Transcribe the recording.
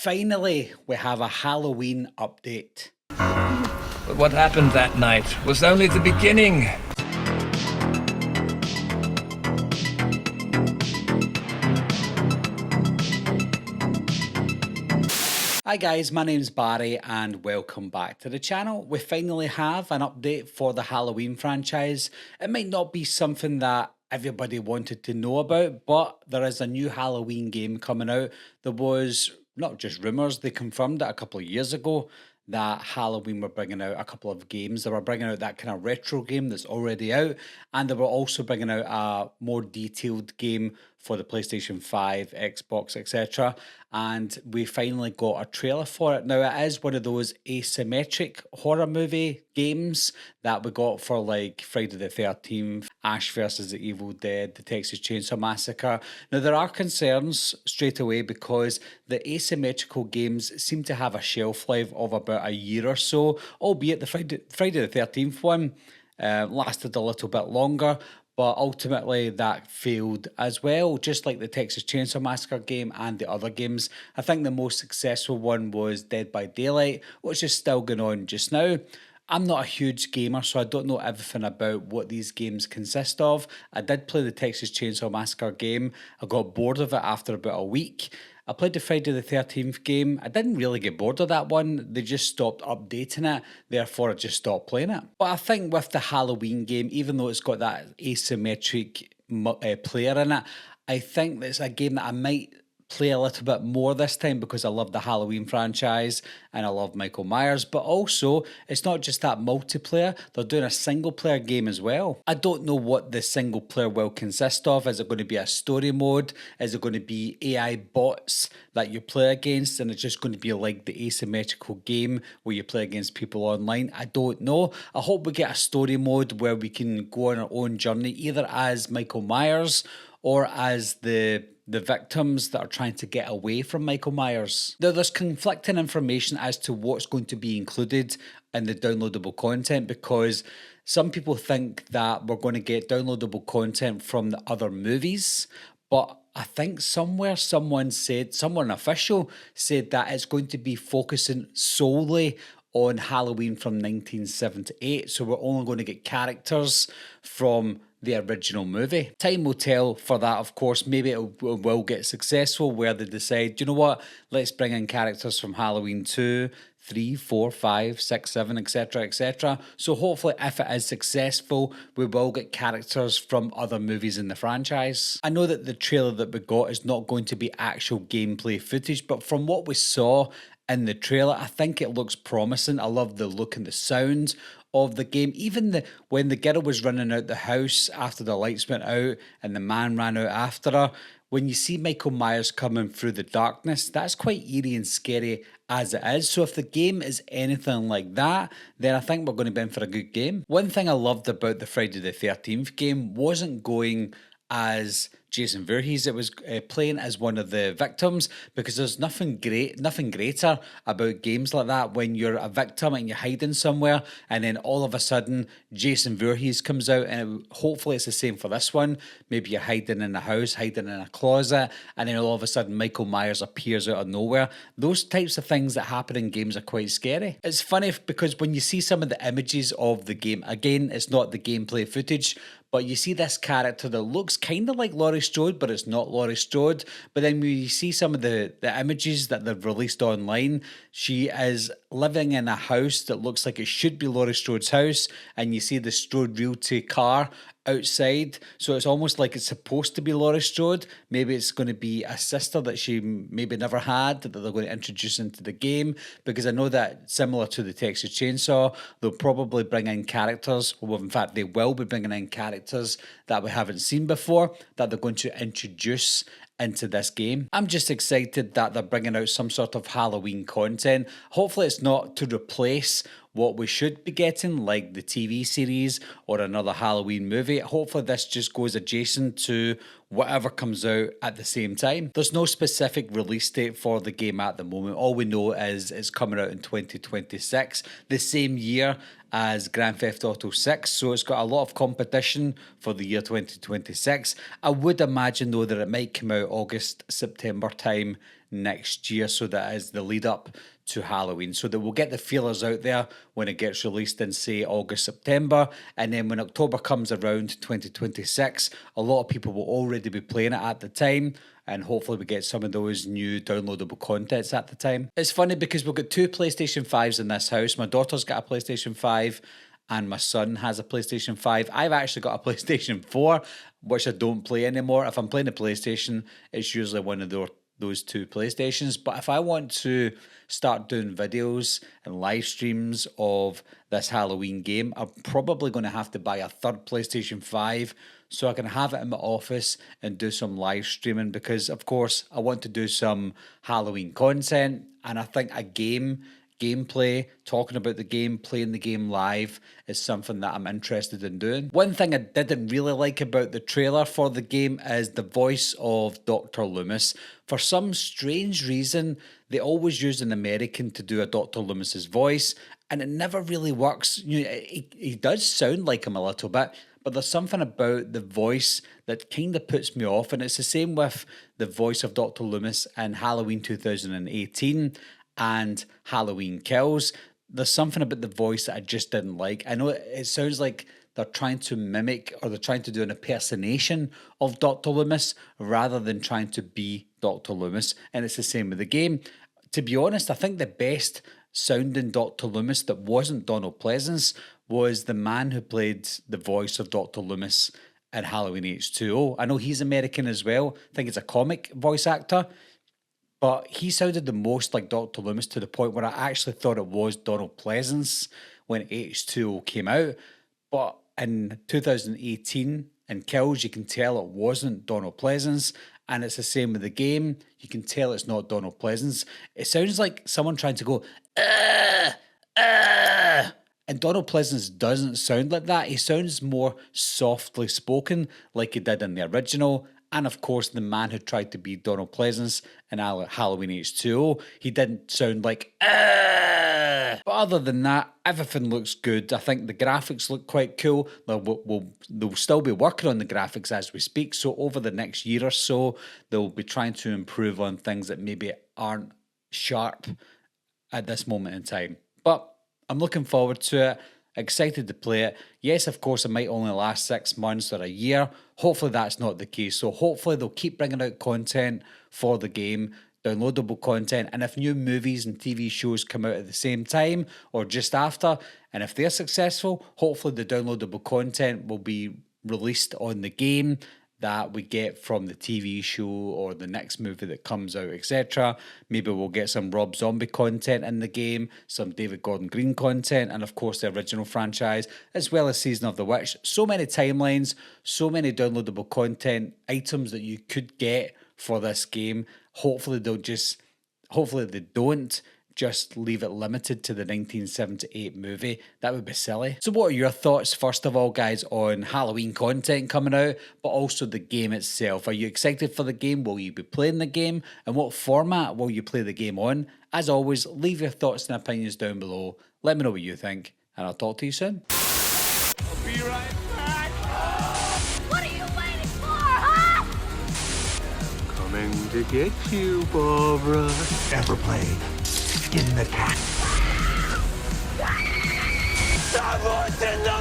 Finally, we have a Halloween update. But what happened that night was only the beginning. Hi guys, my name's Barry and welcome back to the channel. We finally have an update for the Halloween franchise. It might not be something that everybody wanted to know about, but there is a new Halloween game coming out. There was not just rumours, they confirmed it a couple of years ago that Halloween were bringing out a couple of games. They were bringing out that kind of retro game that's already out, and they were also bringing out a more detailed game for the PlayStation 5, Xbox, etc. And we finally got a trailer for it. Now, it is one of those asymmetric horror movie games that we got for like Friday the 13th, Ash versus the Evil Dead, the Texas Chainsaw Massacre. Now, there are concerns straight away because the asymmetrical games seem to have a shelf life of about a year or so, albeit the Friday the 13th one lasted a little bit longer. But ultimately, that failed as well, just like the Texas Chainsaw Massacre game and the other games. I think the most successful one was Dead by Daylight, which is still going on just now. I'm not a huge gamer, so I don't know everything about what these games consist of. I did play the Texas Chainsaw Massacre game. I got bored of it after about a week. I played the Friday the 13th game. I didn't really get bored of that one. They just stopped updating it. Therefore, I just stopped playing it. But I think with the Halloween game, even though it's got that asymmetric player in it, I think it's a game that I might play a little bit more this time because I love the Halloween franchise and I love Michael Myers, but also it's not just that multiplayer, they're doing a single player game as well. I don't know what the single player will consist of. Is it going to be a story mode? Is it going to be AI bots that you play against and it's just going to be like the asymmetrical game where you play against people online? I don't know. I hope we get a story mode where we can go on our own journey either as Michael Myers or as the victims that are trying to get away from Michael Myers. Now, there's conflicting information as to what's going to be included in the downloadable content because some people think that we're going to get downloadable content from the other movies, but I think somewhere someone official said that it's going to be focusing solely on Halloween from 1978, so we're only going to get characters from the original movie. Time will tell for that, of course. Maybe it will get successful where they decide, you know what, let's bring in characters from Halloween 2, 3, 4, 5, 6, 7, etc., etc. So hopefully, if it is successful, we will get characters from other movies in the franchise. I know that the trailer that we got is not going to be actual gameplay footage, but from what we saw in the trailer, I think it looks promising. I love the look and the sound of the game. Even when the girl was running out the house after the lights went out and the man ran out after her, when you see Michael Myers coming through the darkness, that's quite eerie and scary as it is. So if the game is anything like that, then I think we're going to be in for a good game. One thing I loved about the Friday the 13th game wasn't going as Jason Voorhees. It was playing as one of the victims because there's nothing greater about games like that when you're a victim and you're hiding somewhere and then all of a sudden Jason Voorhees comes out, and hopefully it's the same for this one. Maybe you're hiding in a house, hiding in a closet, and then all of a sudden Michael Myers appears out of nowhere. Those types of things that happen in games are quite scary. It's funny because when you see some of the images of the game, again, it's not the gameplay footage, but you see this character that looks kind of like Laurie Strode, but it's not Laurie Strode. But then when you see some of the images that they've released online, she is living in a house that looks like it should be Laurie Strode's house, and you see the Strode Realty car outside, so it's almost like it's supposed to be Laurie Strode. Maybe it's going to be a sister that she maybe never had that they're going to introduce into the game, because I know that similar to the Texas Chainsaw, they'll probably bring in characters, well in fact they will be bringing in characters that we haven't seen before that they're going to introduce into this game. I'm just excited that they're bringing out some sort of Halloween content. Hopefully it's not to replace what we should be getting, like the TV series or another Halloween movie. Hopefully this just goes adjacent to whatever comes out at the same time. There's no specific release date for the game at the moment. All we know is it's coming out in 2026, the same year as Grand Theft Auto 6, so it's got a lot of competition for the year 2026. I would imagine though that it might come out August, September time next year. So that is the lead up to Halloween, so that we'll get the feelers out there when it gets released in, say, August, September. And then when October comes around 2026, a lot of people will already be playing it at the time. And hopefully we get some of those new downloadable contents at the time. It's funny because we've got two PlayStation 5s in this house. My daughter's got a PlayStation 5 and my son has a PlayStation 5. I've actually got a PlayStation 4, which I don't play anymore. If I'm playing a PlayStation, it's usually one of those two PlayStations. But if I want to start doing videos and live streams of this Halloween game, I'm probably going to have to buy a third PlayStation 5 so I can have it in my office and do some live streaming, because of course I want to do some Halloween content, and I think a gameplay, talking about the game, playing the game live is something that I'm interested in doing. One thing I didn't really like about the trailer for the game is the voice of Dr. Loomis. For some strange reason, they always use an American to do a Dr. Loomis's voice, and it never really works. You know, he does sound like him a little bit, but there's something about the voice that kind of puts me off, and it's the same with the voice of Dr. Loomis in Halloween 2018 and Halloween Kills. There's something about the voice that I just didn't like. I know it sounds like they're trying to mimic, or they're trying to do an impersonation of Dr. Loomis rather than trying to be Dr. Loomis, and it's the same with the game. To be honest, I think the best sounding Dr. Loomis that wasn't Donald Pleasence was the man who played the voice of Dr. Loomis in Halloween H2O. I know he's American as well. I think he's a comic voice actor. But he sounded the most like Dr. Loomis, to the point where I actually thought it was Donald Pleasence when H2O came out. But in 2018, in Kills, you can tell it wasn't Donald Pleasence. And it's the same with the game. You can tell it's not Donald Pleasence. It sounds like someone trying to go, and Donald Pleasence doesn't sound like that. He sounds more softly spoken, like he did in the original. And of course, the man who tried to be Donald Pleasence in Halloween H2O, he didn't sound like, But other than that, everything looks good. I think the graphics look quite cool. They'll still be working on the graphics as we speak. So over the next year or so, they'll be trying to improve on things that maybe aren't sharp at this moment in time. But I'm looking forward to it. Excited to play it. Yes, of course, it might only last 6 months or a year. Hopefully that's not the case. So hopefully they'll keep bringing out content for the game, downloadable content. And if new movies and TV shows come out at the same time or just after, and if they're successful, hopefully the downloadable content will be released on the game that we get from the TV show or the next movie that comes out, etc. Maybe we'll get some Rob Zombie content in the game, some David Gordon Green content, and of course the original franchise, as well as Season of the Witch. So many timelines, so many downloadable content items that you could get for this game. Hopefully they don't just leave it limited to the 1978 movie. That would be silly. So what are your thoughts, first of all, guys, on Halloween content coming out, but also the game itself? Are you excited for the game? Will you be playing the game? And what format will you play the game on? As always, leave your thoughts and opinions down below. Let me know what you think, and I'll talk to you soon. I'll be right back. What are you waiting for, huh? Coming to get you, Barbara. Ever played Skin the Cat? I want to know.